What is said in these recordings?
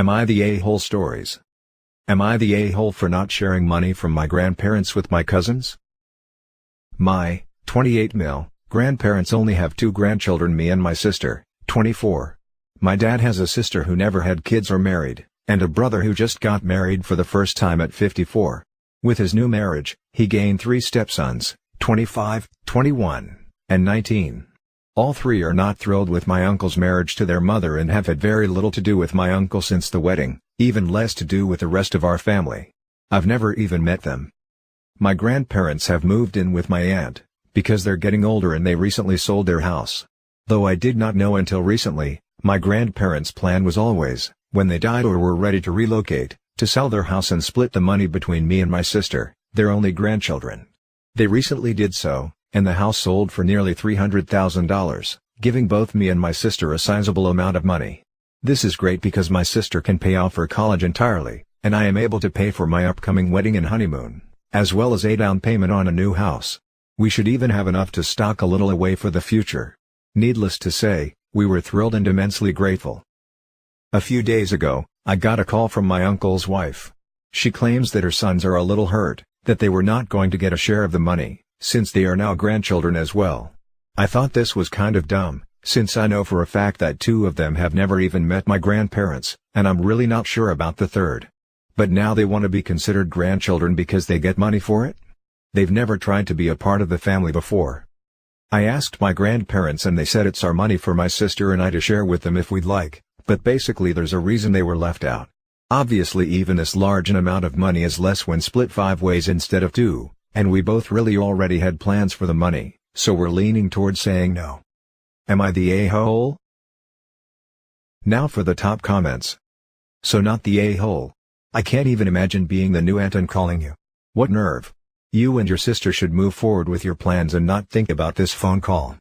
Am I the a-hole stories? Am I the a-hole for not sharing money from my grandparents with my cousins? My 28 grandparents only have 2 grandchildren, me and my sister, 24. My dad has a sister who never had kids or married, and a brother who just got married for the first time at 54. With his new marriage, he gained 3 stepsons, 25, 21, and 19. All 3 are not thrilled with my uncle's marriage to their mother and have had very little to do with my uncle since the wedding, even less to do with the rest of our family. I've never even met them. My grandparents have moved in with my aunt, because they're getting older and they recently sold their house. Though I did not know until recently, my grandparents' plan was always, when they died or were ready to relocate, to sell their house and split the money between me and my sister, their only grandchildren. They recently did so, and the house sold for nearly $300,000, giving both me and my sister a sizable amount of money. This is great because my sister can pay off her college entirely, and I am able to pay for my upcoming wedding and honeymoon, as well as a down payment on a new house. We should even have enough to stock a little away for the future. Needless to say, we were thrilled and immensely grateful. A few days ago, I got a call from my uncle's wife. She claims that her sons are a little hurt, that they were not going to get a share of the money, since they are now grandchildren as well. I thought this was kind of dumb, since I know for a fact that 2 of them have never even met my grandparents, and I'm really not sure about the third. But now they want to be considered grandchildren because they get money for it? They've never tried to be a part of the family before. I asked my grandparents and they said it's our money for my sister and I to share with them if we'd like, but basically there's a reason they were left out. Obviously even this large an amount of money is less when split 5 ways instead of 2, and we both really already had plans for the money, so we're leaning towards saying no. Am I the a-hole? Now for the top comments. So not the a-hole. I can't even imagine being the new aunt and calling you. What nerve. You and your sister should move forward with your plans and not think about this phone call.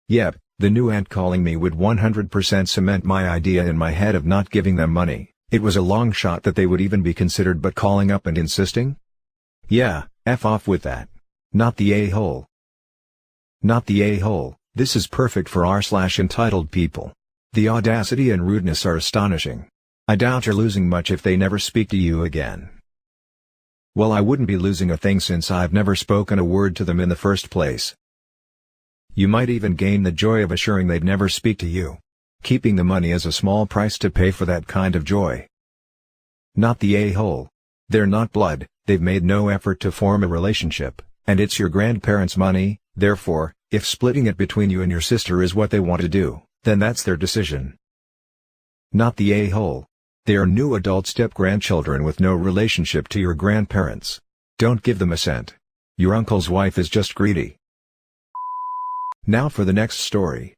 Yep, the new aunt calling me would 100% cement my idea in my head of not giving them money. It was a long shot that they would even be considered, but calling up and insisting? Yeah, F off with that. Not the a-hole. Not the a-hole. This is perfect for r/entitled people. The audacity and rudeness are astonishing. I doubt you're losing much if they never speak to you again. Well, I wouldn't be losing a thing since I've never spoken a word to them in the first place. You might even gain the joy of assuring they'd never speak to you. Keeping the money is a small price to pay for that kind of joy. Not the a-hole. They're not blood, they've made no effort to form a relationship, and it's your grandparents' money, therefore, if splitting it between you and your sister is what they want to do, then that's their decision. Not the a-hole. They are new adult step-grandchildren with no relationship to your grandparents. Don't give them a cent. Your uncle's wife is just greedy. Now for the next story.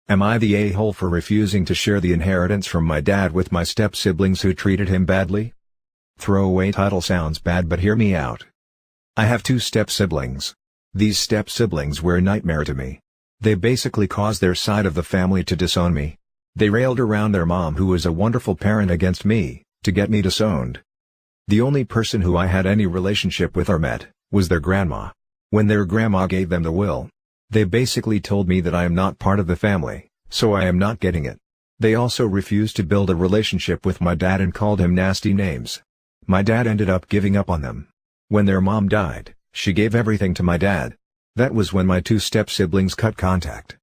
Am I the a-hole for refusing to share the inheritance from my dad with my step-siblings who treated him badly? Throwaway title sounds bad, but hear me out. I have 2 step-siblings. These step-siblings were a nightmare to me. They basically caused their side of the family to disown me. They railed around their mom, who was a wonderful parent, against me, to get me disowned. The only person who I had any relationship with or met, was their grandma. When their grandma gave them the will, they basically told me that I am not part of the family, so I am not getting it. They also refused to build a relationship with my dad and called him nasty names. My dad ended up giving up on them. When their mom died, she gave everything to my dad. That was when my 2 step-siblings cut contact.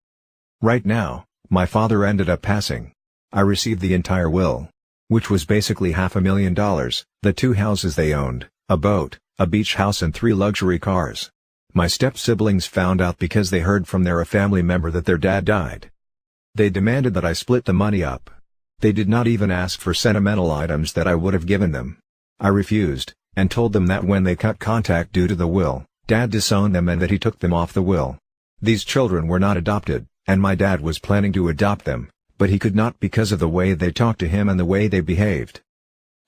Right now, my father ended up passing. I received the entire will, which was basically $500,000, the 2 houses they owned, a boat, a beach house and 3 luxury cars. My step-siblings found out because they heard from a family member that their dad died. They demanded that I split the money up. They did not even ask for sentimental items that I would have given them. I refused, and told them that when they cut contact due to the will, Dad disowned them and that he took them off the will. These children were not adopted, and my dad was planning to adopt them, but he could not because of the way they talked to him and the way they behaved.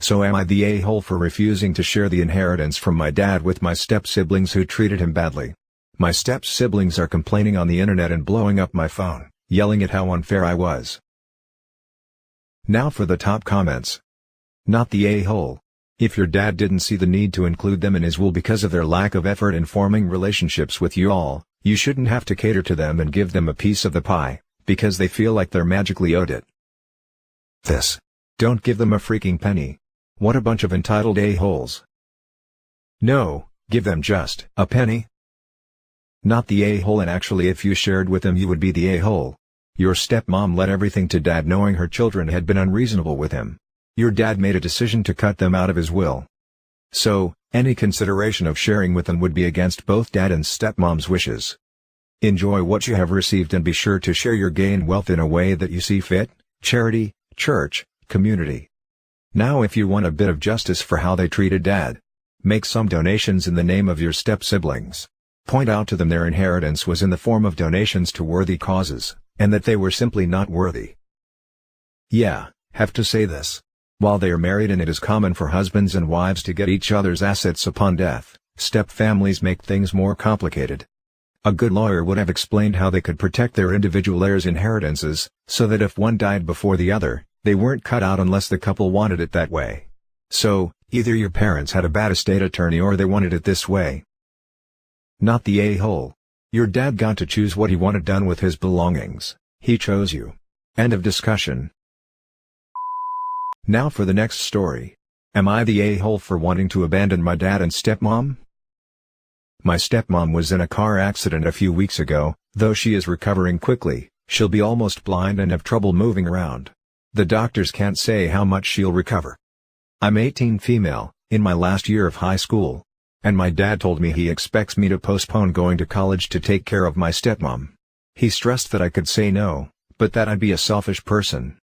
So am I the a-hole for refusing to share the inheritance from my dad with my step-siblings who treated him badly? My step-siblings are complaining on the internet and blowing up my phone, yelling at how unfair I was. Now for the top comments. Not the a-hole. If your dad didn't see the need to include them in his will because of their lack of effort in forming relationships with you all, you shouldn't have to cater to them and give them a piece of the pie, because they feel like they're magically owed it. This Don't give them a freaking penny. What a bunch of entitled a-holes. No, give them just a penny. Not the a-hole, and actually if you shared with them you would be the a-hole. Your stepmom let everything to dad knowing her children had been unreasonable with him. Your dad made a decision to cut them out of his will. So, any consideration of sharing with them would be against both dad and stepmom's wishes. Enjoy what you have received and be sure to share your gain wealth in a way that you see fit: charity, church, community. Now if you want a bit of justice for how they treated dad, make some donations in the name of your step-siblings. Point out to them their inheritance was in the form of donations to worthy causes, and that they were simply not worthy. Yeah, have to say this. While they are married and it is common for husbands and wives to get each other's assets upon death, step-families make things more complicated. A good lawyer would have explained how they could protect their individual heirs' inheritances, so that if one died before the other, they weren't cut out unless the couple wanted it that way. So, either your parents had a bad estate attorney or they wanted it this way. Not the a-hole. Your dad got to choose what he wanted done with his belongings. He chose you. End of discussion. Now for the next story. Am I the a-hole for wanting to abandon my dad and stepmom? My stepmom was in a car accident a few weeks ago. Though she is recovering quickly, she'll be almost blind and have trouble moving around. The doctors can't say how much she'll recover. I'm 18, female, in my last year of high school. And my dad told me he expects me to postpone going to college to take care of my stepmom. He stressed that I could say no, but that I'd be a selfish person.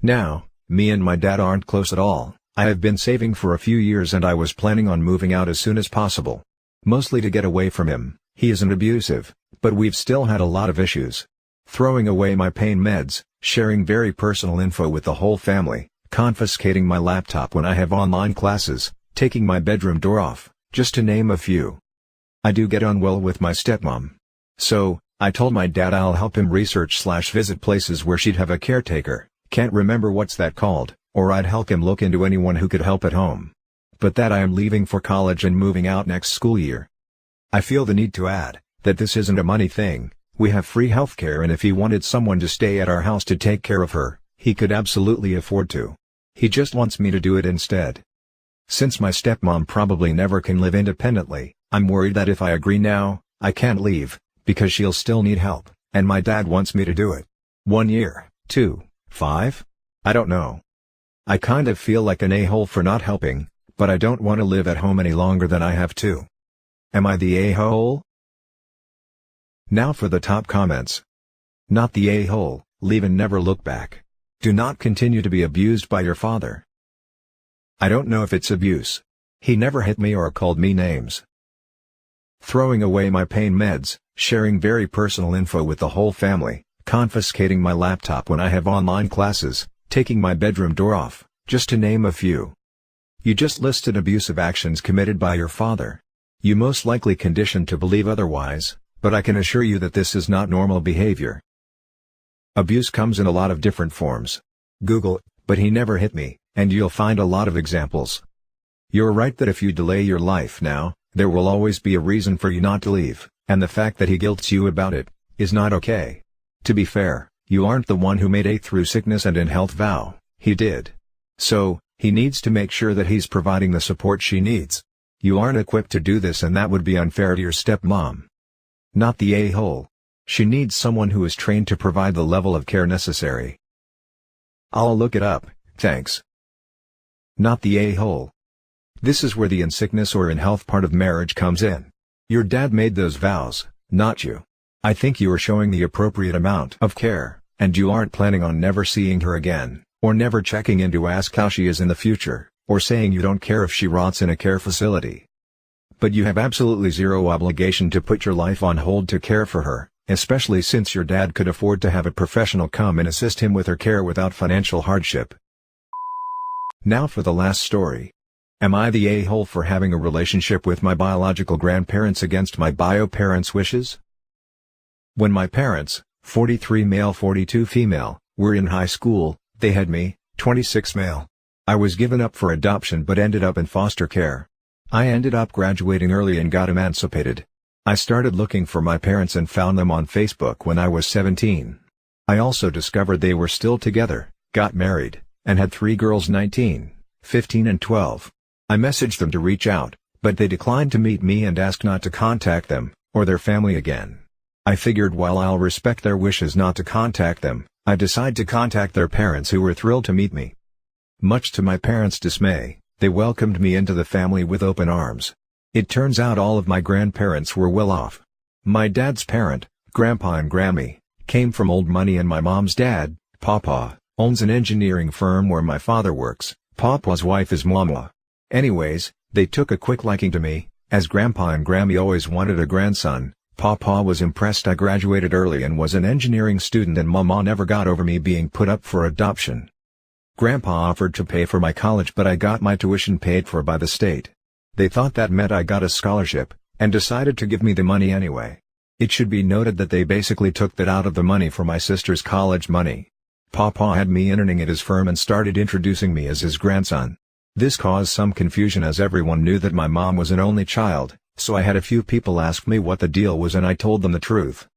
Now, me and my dad aren't close at all. I have been saving for a few years and I was planning on moving out as soon as possible. Mostly to get away from him. He isn't abusive, but we've still had a lot of issues. Throwing away my pain meds, sharing very personal info with the whole family, confiscating my laptop when I have online classes, taking my bedroom door off, just to name a few. I do get on well with my stepmom. So, I told my dad I'll help him research/visit places where she'd have a caretaker, can't remember what's that called, or I'd help him look into anyone who could help at home. But that I am leaving for college and moving out next school year. I feel the need to add, that this isn't a money thing. We have free healthcare and if he wanted someone to stay at our house to take care of her, he could absolutely afford to. He just wants me to do it instead. Since my stepmom probably never can live independently, I'm worried that if I agree now, I can't leave, because she'll still need help, and my dad wants me to do it. 1 year, 2, 5? I don't know. I kind of feel like an a-hole for not helping, but I don't want to live at home any longer than I have to. Am I the a-hole? Now for the top comments. Not the a-hole, leave and never look back. Do not continue to be abused by your father. I don't know if it's abuse. He never hit me or called me names. Throwing away my pain meds, sharing very personal info with the whole family, confiscating my laptop when I have online classes, taking my bedroom door off, just to name a few. You just listed abusive actions committed by your father. You most likely conditioned to believe otherwise, but I can assure you that this is not normal behavior. Abuse comes in a lot of different forms. Google, "but he never hit me," and you'll find a lot of examples. You're right that if you delay your life now, there will always be a reason for you not to leave, and the fact that he guilts you about it, is not okay. To be fair, you aren't the one who made a through sickness and in health vow, he did. So, he needs to make sure that he's providing the support she needs. You aren't equipped to do this and that would be unfair to your stepmom. Not the a-hole. She needs someone who is trained to provide the level of care necessary. I'll look it up, thanks. Not the a-hole. This is where the in sickness or in health part of marriage comes in. Your dad made those vows, not you. I think you are showing the appropriate amount of care, and you aren't planning on never seeing her again, or never checking in to ask how she is in the future, or saying you don't care if she rots in a care facility. But you have absolutely zero obligation to put your life on hold to care for her, especially since your dad could afford to have a professional come and assist him with her care without financial hardship. Now for the last story. Am I the a-hole for having a relationship with my biological grandparents against my bio parents' wishes? When my parents, 43 male 42 female, were in high school, they had me, 26 male. I was given up for adoption but ended up in foster care. I ended up graduating early and got emancipated. I started looking for my parents and found them on Facebook when I was 17. I also discovered they were still together, got married, and had 3 girls 19, 15 and 12. I messaged them to reach out, but they declined to meet me and asked not to contact them, or their family again. I figured while I'll respect their wishes not to contact them, I decided to contact their parents who were thrilled to meet me. Much to my parents' dismay, they welcomed me into the family with open arms. It turns out all of my grandparents were well off. My dad's parent, Grandpa and Grammy, came from old money and my mom's dad, Papa, owns an engineering firm where my father works. Papa's wife is Mama. Anyways, they took a quick liking to me, as Grandpa and Grammy always wanted a grandson. Papa was impressed I graduated early and was an engineering student, and Mama never got over me being put up for adoption. Grandpa offered to pay for my college, but I got my tuition paid for by the state. They thought that meant I got a scholarship, and decided to give me the money anyway. It should be noted that they basically took that out of the money for my sister's college money. Papa had me interning at his firm and started introducing me as his grandson. This caused some confusion as everyone knew that my mom was an only child, so I had a few people ask me what the deal was and I told them the truth.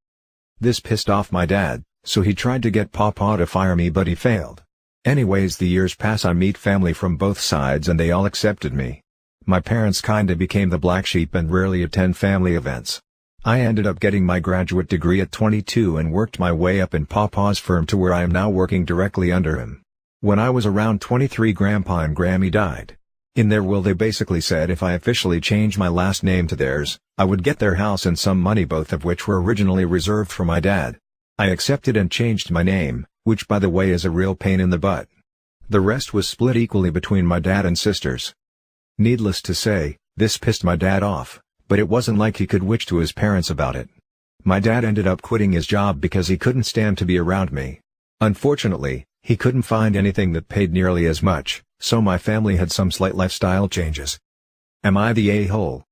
This pissed off my dad, so he tried to get Papa to fire me, but he failed. Anyways, the years pass, I meet family from both sides and they all accepted me. My parents kinda became the black sheep and rarely attend family events. I ended up getting my graduate degree at 22 and worked my way up in Papa's firm to where I am now, working directly under him. When I was around 23, Grandpa and Grammy died. In their will they basically said if I officially changed my last name to theirs, I would get their house and some money, both of which were originally reserved for my dad. I accepted and changed my name, which by the way is a real pain in the butt. The rest was split equally between my dad and sisters. Needless to say, this pissed my dad off, but it wasn't like he could witch to his parents about it. My dad ended up quitting his job because he couldn't stand to be around me. Unfortunately, he couldn't find anything that paid nearly as much, so my family had some slight lifestyle changes. Am I the a-hole?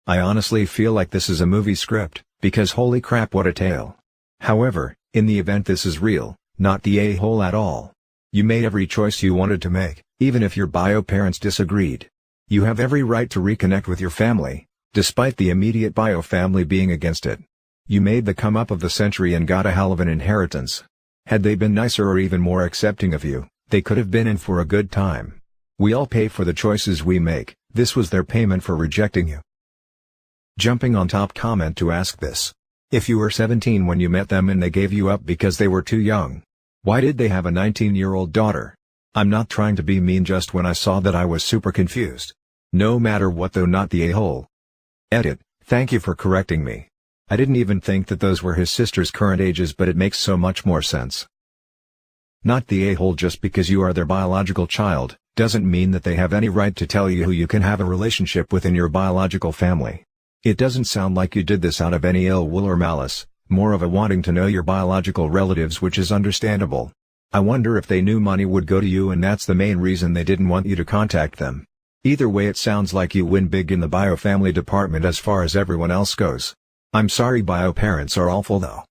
I honestly feel like this is a movie script, because holy crap, what a tale. However, in the event this is real, not the a-hole at all. You made every choice you wanted to make, even if your bio parents disagreed. You have every right to reconnect with your family, despite the immediate bio family being against it. You made the come up of the century and got a hell of an inheritance. Had they been nicer or even more accepting of you, they could have been in for a good time. We all pay for the choices we make. This was their payment for rejecting you. Jumping on top comment to ask this. If you were 17 when you met them and they gave you up because they were too young, why did they have a 19-year-old daughter? I'm not trying to be mean, just when I saw that I was super confused. No matter what though, not the a-hole. Edit, thank you for correcting me. I didn't even think that those were his sister's current ages, but it makes so much more sense. Not the a-hole. Just because you are their biological child, doesn't mean that they have any right to tell you who you can have a relationship with in your biological family. It doesn't sound like you did this out of any ill will or malice, more of a wanting to know your biological relatives, which is understandable. I wonder if they knew money would go to you and that's the main reason they didn't want you to contact them. Either way, it sounds like you win big in the bio family department as far as everyone else goes. I'm sorry, bio parents are awful though.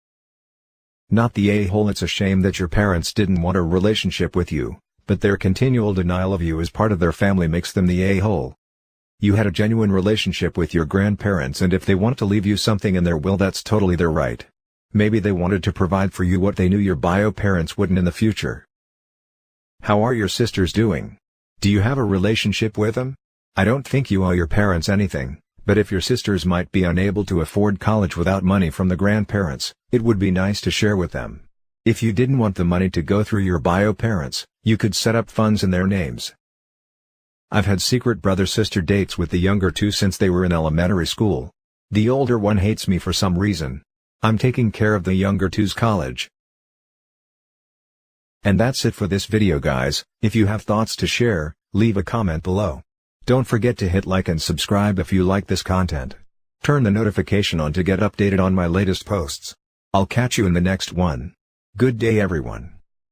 Not the a-hole. It's a shame that your parents didn't want a relationship with you, but their continual denial of you as part of their family makes them the a-hole. You had a genuine relationship with your grandparents, and if they want to leave you something in their will, that's totally their right. Maybe they wanted to provide for you what they knew your bio parents wouldn't in the future. How are your sisters doing? Do you have a relationship with them? I don't think you owe your parents anything, but if your sisters might be unable to afford college without money from the grandparents, it would be nice to share with them. If you didn't want the money to go through your bio parents, you could set up funds in their names. I've had secret brother-sister dates with the younger two since they were in elementary school. The older one hates me for some reason. I'm taking care of the younger two's college. And that's it for this video, guys. If you have thoughts to share, leave a comment below. Don't forget to hit like and subscribe if you like this content. Turn the notification on to get updated on my latest posts. I'll catch you in the next one. Good day, everyone.